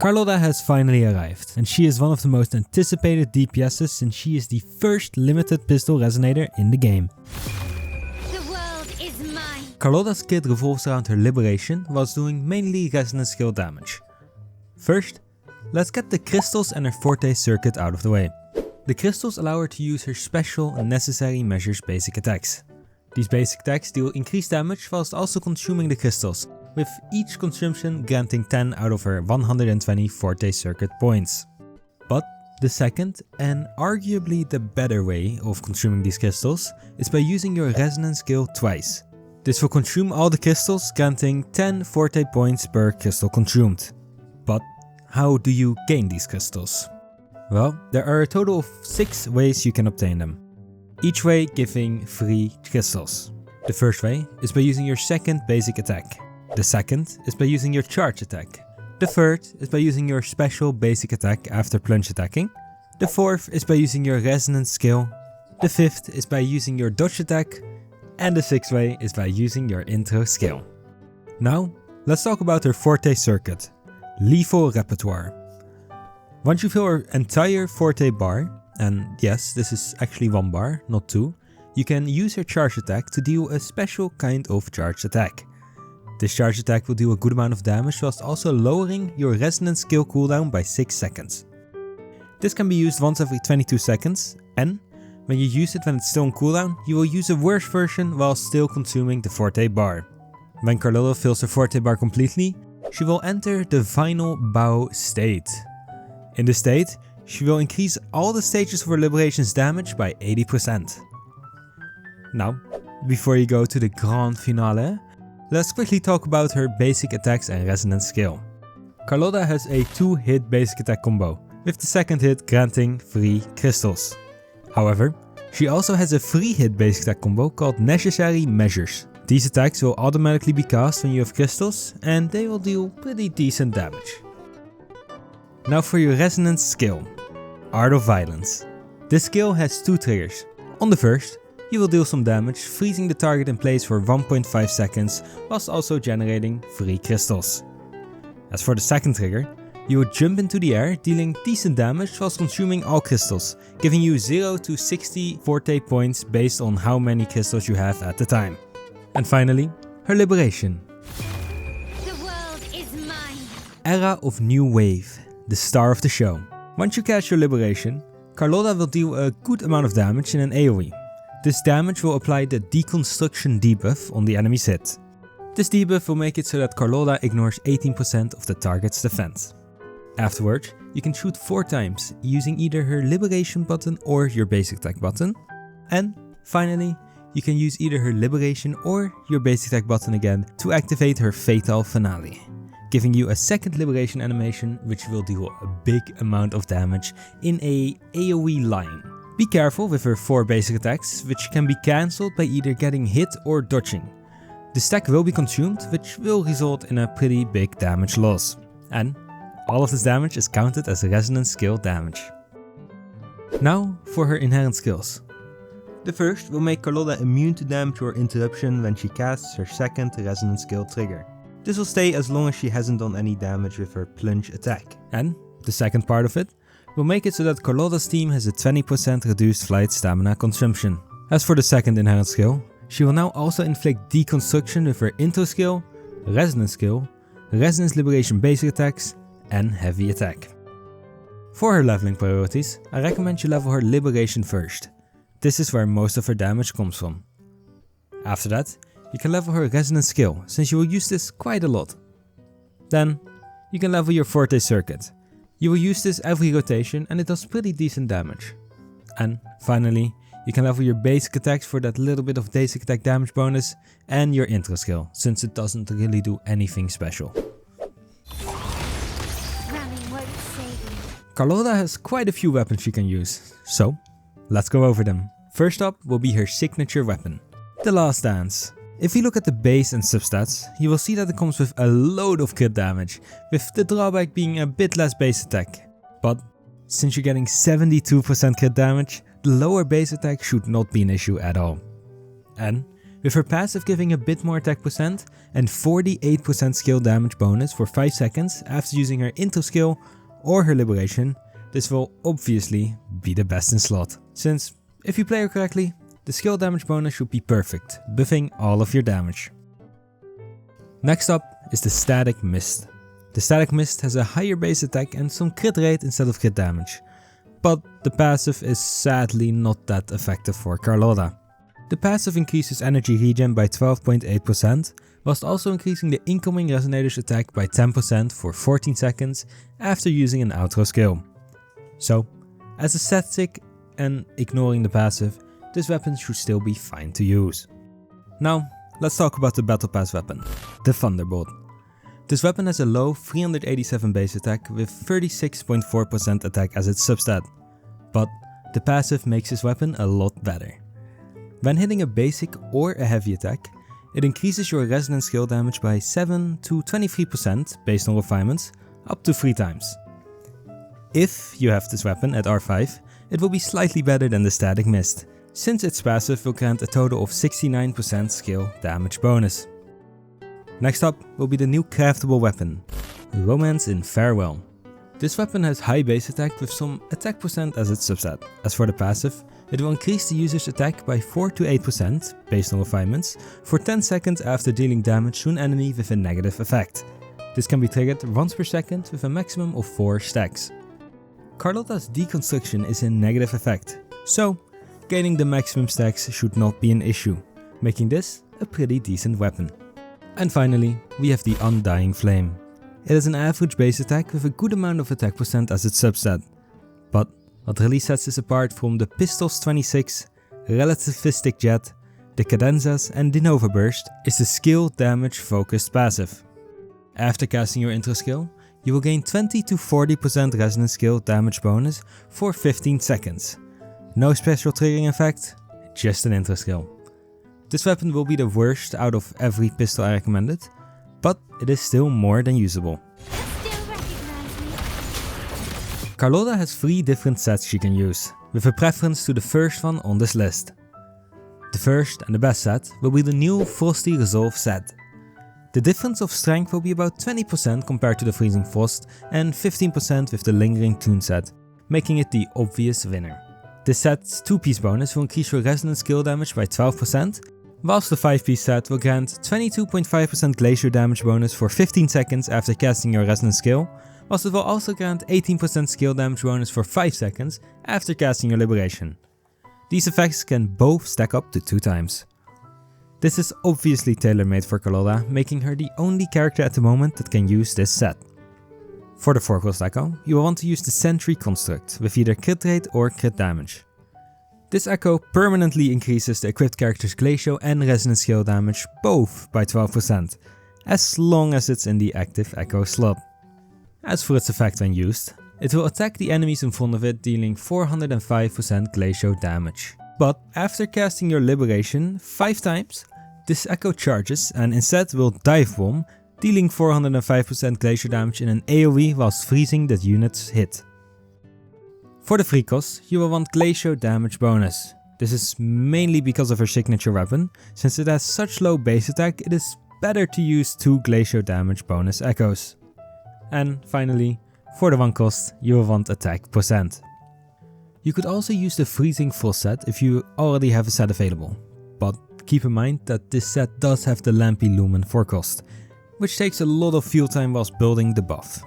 Carlotta has finally arrived, and she is one of the most anticipated DPSs since she is the first limited pistol resonator in the game. The world is mine. Carlotta's kit revolves around her liberation whilst doing mainly resonance skill damage. First, let's get the crystals and her forte circuit out of the way. The crystals allow her to use her special and necessary measures basic attacks. These basic attacks deal increased damage whilst also consuming the crystals, with each consumption granting 10 out of her 120 forte circuit points. But the second and arguably the better way of consuming these crystals is by using your resonance skill twice. This will consume all the crystals, granting 10 forte points per crystal consumed. But how do you gain these crystals? Well, there are a total of 6 ways you can obtain them, each way giving 3 crystals. The first way is by using your second basic attack. The second is by using your charge attack. The third is by using your special basic attack after plunge attacking. The fourth is by using your resonance skill. The fifth is by using your dodge attack. And the sixth way is by using your intro skill. Now, let's talk about her forte circuit, lethal repertoire. Once you fill her entire forte bar, and yes, this is actually 1 bar, not 2, you can use her charge attack to deal a special kind of charge attack. This charge attack will deal a good amount of damage whilst also lowering your resonance skill cooldown by 6 seconds. This can be used once every 22 seconds, and when you use it when it's still on cooldown, you will use a worse version while still consuming the forte bar. When Carlotta fills her forte bar completely, she will enter the final bow state. In this state, she will increase all the stages of her liberation's damage by 80%. Now, before you go to the grand finale, let's quickly talk about her basic attacks and resonance skill. Carlotta has a 2-hit basic attack combo, with the second hit granting 3 crystals. However, she also has a 3-hit basic attack combo called Necessary Measures. These attacks will automatically be cast when you have crystals, and they will deal pretty decent damage. Now for your resonance skill, Art of Violence. This skill has 2 triggers. On the first, you will deal some damage, freezing the target in place for 1.5 seconds whilst also generating 3 crystals. As for the second trigger, you will jump into the air, dealing decent damage whilst consuming all crystals, giving you 0 to 60 forte points based on how many crystals you have at the time. And finally, her liberation. The world is mine. Era of New Wave, the star of the show. Once you cast your liberation, Carlotta will deal a good amount of damage in an AoE. This damage will apply the deconstruction debuff on the enemy's hit. This debuff will make it so that Carlotta ignores 18% of the target's defense. Afterwards, you can shoot 4 times using either her liberation button or your basic attack button. And finally, you can use either her liberation or your basic attack button again to activate her fatal finale, giving you a second liberation animation which will deal a big amount of damage in a AoE line. Be careful with her 4 basic attacks, which can be cancelled by either getting hit or dodging. The stack will be consumed, which will result in a pretty big damage loss. And all of this damage is counted as resonance skill damage. Now for her inherent skills. The first will make Carlotta immune to damage or interruption when she casts her second resonance skill trigger. This will stay as long as she hasn't done any damage with her plunge attack. And the second part of it will make it so that Carlotta's team has a 20% reduced flight stamina consumption. As for the second inherent skill, she will now also inflict deconstruction with her intro skill, resonance skill, resonance liberation basic attacks, and heavy attack. For her leveling priorities, I recommend you level her liberation first. This is where most of her damage comes from. After that, you can level her resonance skill, since you will use this quite a lot. Then, you can level your forte circuit. You will use this every rotation and it does pretty decent damage. And finally, you can level your basic attacks for that little bit of basic attack damage bonus and your intro skill, since it doesn't really do anything special. Carlotta has quite a few weapons she can use, so let's go over them. First up will be her signature weapon, the Last Dance. If you look at the base and substats, you will see that it comes with a load of crit damage, with the drawback being a bit less base attack. But since you're getting 72% crit damage, the lower base attack should not be an issue at all. And with her passive giving a bit more attack percent and 48% skill damage bonus for 5 seconds after using her intro skill or her liberation. This will obviously be the best in slot, since if you play her correctly, the skill damage bonus should be perfect, buffing all of your damage. Next up is the Static Mist. The Static Mist has a higher base attack and some crit rate instead of crit damage, but the passive is sadly not that effective for Carlotta. The passive increases energy regen by 12.8%, whilst also increasing the incoming Resonator's attack by 10% for 14 seconds after using an outro skill. So, as a static and ignoring the passive, this weapon should still be fine to use. Now, let's talk about the Battle Pass weapon, the Thunderbolt. This weapon has a low 387 base attack with 36.4% attack as its substat, but the passive makes this weapon a lot better. When hitting a basic or a heavy attack, it increases your resonance skill damage by 7 to 23% based on refinements, up to 3 times. If you have this weapon at R5, it will be slightly better than the Static Mist, since its passive will grant a total of 69% skill damage bonus. Next up will be the new craftable weapon, Romance in Farewell. This weapon has high base attack with some attack percent as its substat. As for the passive, it will increase the user's attack by 4 to 8% based on refinements for 10 seconds after dealing damage to an enemy with a negative effect. This can be triggered once per second with a maximum of 4 stacks. Carlotta's deconstruction is a negative effect, so gaining the maximum stacks should not be an issue, making this a pretty decent weapon. And finally, we have the Undying Flame. It has an average base attack with a good amount of attack percent as its substat, but what really sets this apart from the Pistols 26, Relativistic Jet, the Cadenzas and the Nova Burst is the skill damage focused passive. After casting your intro skill, you will gain 20 to 40% resonance skill damage bonus for 15 seconds. No special triggering effect, just an intro skill. This weapon will be the worst out of every pistol I recommended, but it is still more than usable. Carlotta has 3 different sets she can use, with a preference to the first one on this list. The first and the best set will be the new Frosty Resolve set. The difference of strength will be about 20% compared to the Freezing Frost and 15% with the Lingering Tune set, making it the obvious winner. This set's 2-piece bonus will increase your resonance skill damage by 12%, whilst the 5-piece set will grant 22.5% glacier damage bonus for 15 seconds after casting your resonance skill, whilst it will also grant 18% skill damage bonus for 5 seconds after casting your liberation. These effects can both stack up to 2 times. This is obviously tailor-made for Carlotta, making her the only character at the moment that can use this set. For the 4-cost echo, you will want to use the Sentry construct with either crit rate or crit damage. This echo permanently increases the equipped character's glacial and resonance skill damage both by 12%, as long as it's in the active echo slot. As for its effect when used, it will attack the enemies in front of it, dealing 405% glacial damage. But after casting your liberation 5 times, this echo charges and instead will dive bomb, dealing 405% glacier damage in an AoE whilst freezing that unit's hit. For the 3 cost, you will want glacier damage bonus. This is mainly because of her signature weapon. Since it has such low base attack, it is better to use 2 glacier damage bonus echoes. And finally, for the 1 cost, you will want attack percent. You could also use the Freezing Frost set if you already have a set available, but keep in mind that this set does have the Lampy Lumen 4 cost, which takes a lot of field time whilst building the buff.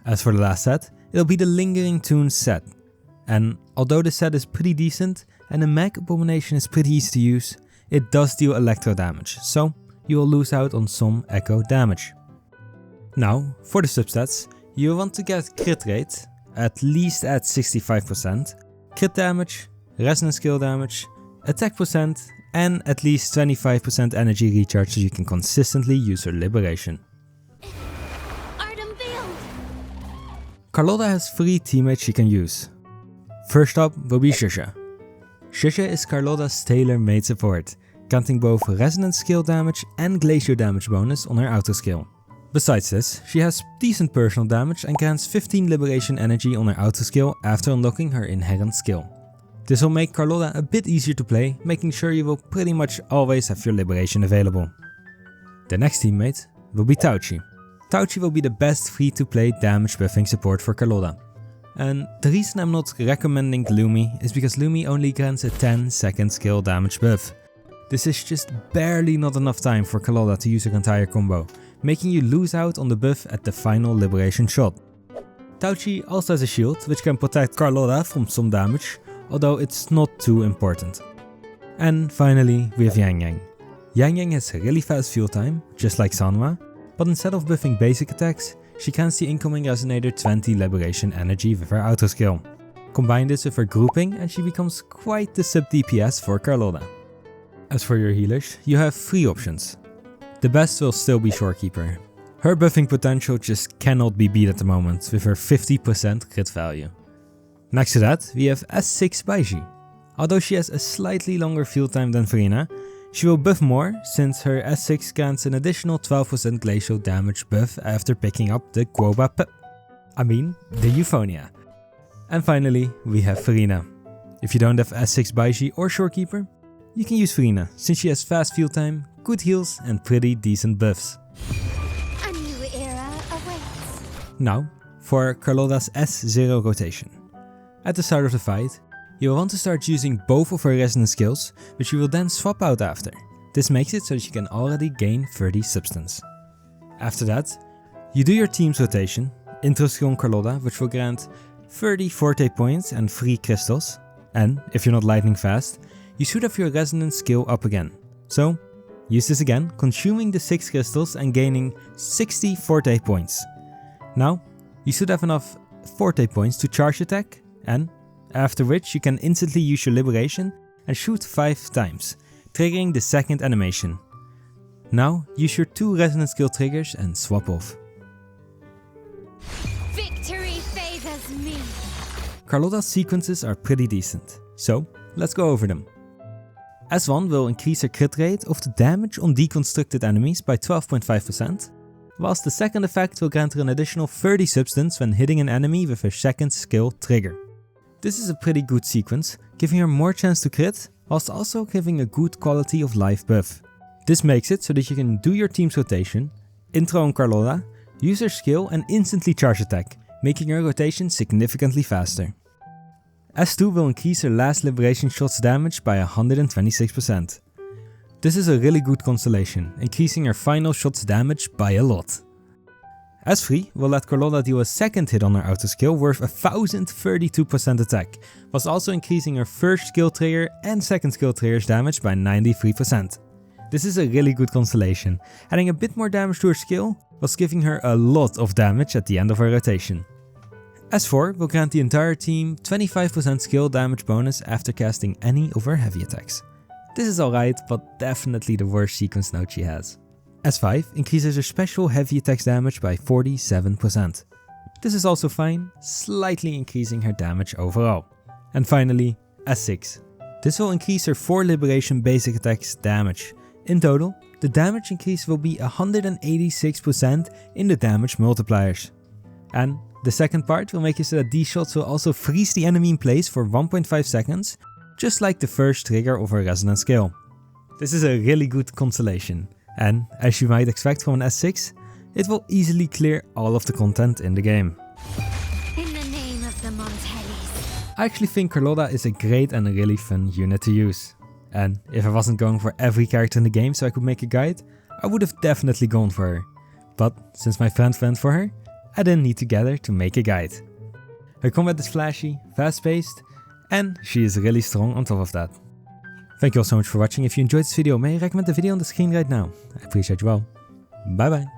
As for the last set, it'll be the Lingering Tune set, and although the set is pretty decent and the Mag Abomination is pretty easy to use, it does deal electro damage, so you will lose out on some echo damage. Now, for the substats, you want to get crit rate, at least at 65%, crit damage, resonance skill damage, attack percent, and at least 25% energy recharge so you can consistently use her liberation. Art unveiled. Carlotta has 3 teammates she can use. First up will be Shusha. Shusha is Carlotta's tailor-made support, granting both resonance skill damage and glacier damage bonus on her auto skill. Besides this, she has decent personal damage and grants 15 liberation energy on her auto skill after unlocking her inherent skill. This will make Carlotta a bit easier to play, making sure you will pretty much always have your liberation available. The next teammate will be Tauchi. Tauchi will be the best free-to-play damage buffing support for Carlotta. And the reason I'm not recommending Lumi is because Lumi only grants a 10-second skill damage buff. This is just barely not enough time for Carlotta to use her entire combo, making you lose out on the buff at the final liberation shot. Tauchi also has a shield which can protect Carlotta from some damage, although it's not too important. And finally we have Yang Yang. Yang Yang has really fast fuel time, just like Sanwa, but instead of buffing basic attacks, she cans the incoming resonator 20 liberation energy with her auto skill. Combine this with her grouping and she becomes quite the sub DPS for Carlotta. As for your healers, you have 3 options. The best will still be Shorekeeper. Her buffing potential just cannot be beat at the moment with her 50% crit value. Next to that, we have S6 Baiji. Although she has a slightly longer field time than Farina, she will buff more since her S6 grants an additional 12% glacial damage buff after picking up the the Euphonia. And finally, we have Farina. If you don't have S6 Baiji or Shorekeeper, you can use Farina since she has fast field time, good heals and pretty decent buffs. A new era awaits. Now, for Carlotta's S0 rotation. At the start of the fight, you will want to start using both of her resonance skills, which you will then swap out after. This makes it so that you can already gain 30 substance. After that, you do your team's rotation, intro skill on Carlotta, which will grant 30 forte points and 3 crystals, and if you're not lightning fast, you should have your resonance skill up again. So, use this again, consuming the 6 crystals and gaining 60 forte points. Now, you should have enough forte points to charge attack, and after which you can instantly use your liberation and shoot 5 times, triggering the second animation. Now use your 2 resonance skill triggers and swap off. Victory favors me. Carlotta's sequences are pretty decent, so let's go over them. S1 will increase her crit rate of the damage on deconstructed enemies by 12.5%, whilst the second effect will grant her an additional 30 substance when hitting an enemy with her second skill trigger. This is a pretty good sequence, giving her more chance to crit, whilst also giving a good quality of life buff. This makes it so that you can do your team's rotation, intro on Carlotta, use her skill and instantly charge attack, making her rotation significantly faster. S2 will increase her last liberation shot's damage by 126%. This is a really good constellation, increasing her final shot's damage by a lot. S3 will let Carlotta deal a second hit on her auto skill worth 1032% attack, whilst also increasing her first skill trigger and second skill trigger's damage by 93%. This is a really good constellation, adding a bit more damage to her skill, whilst giving her a lot of damage at the end of her rotation. S4 will grant the entire team 25% skill damage bonus after casting any of her heavy attacks. This is alright, but definitely the worst sequence node she has. S5 increases her special heavy attacks damage by 47%. This is also fine, slightly increasing her damage overall. And finally, S6. This will increase her 4 liberation basic attacks damage. In total, the damage increase will be 186% in the damage multipliers. And the second part will make it so that these shots will also freeze the enemy in place for 1.5 seconds, just like the first trigger of her resonance skill. This is a really good constellation. And, as you might expect from an S6, it will easily clear all of the content in the game. In the name of the Montellis. I actually think Carlotta is a great and a really fun unit to use. And if I wasn't going for every character in the game so I could make a guide, I would have definitely gone for her. But since my friend went for her, I didn't need to get her to make a guide. Her combat is flashy, fast-paced, and she is really strong on top of that. Thank you all so much for watching. If you enjoyed this video, may I recommend the video on the screen right now? I appreciate you all. Bye bye.